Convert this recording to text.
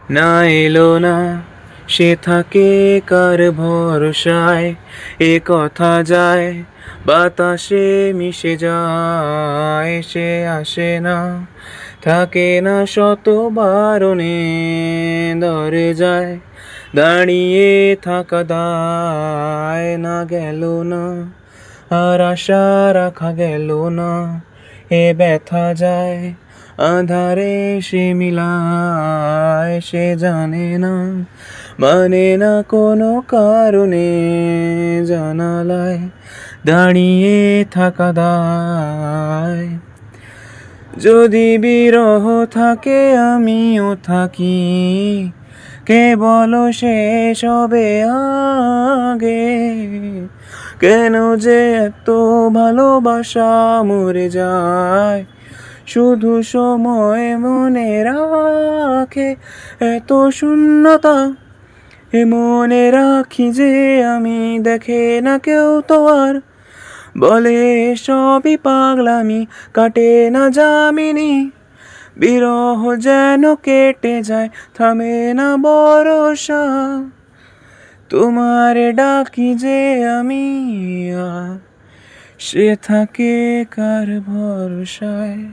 না এলো না, সে থাকে কার ভরসায়, এ কথা যায় বাতাসে মিশে যায়, সে আসে না, থাকে না শত বারণে, ধরে যায় দাঁড়িয়ে থাকা দায়, না গেল না আর আশা রাখা গেল না, এ ব্যথা যায় আধারে সে মিলায়, সে জানে না মানে না কোনো কারণে, জানালায় দাঁড়িয়ে থাকা দায়। যদি বিরহ থাকে আমিও থাকি, কে বলো শেষ হবে আগে, কেন যে এত ভালোবাসা মরে যায়, শুধু সময় মনে রাখে এত শূন্যতা, এ মনে রাখি যে আমি, দেখে না কেউ তো আর, বলে সবই পাগলামি, কাটে না যামিনী, বিরহ যেন কেটে যায়, থামে না বরষা, তোমারে ডাকি যে আমি, আর সে থাকে কার ভরসায়।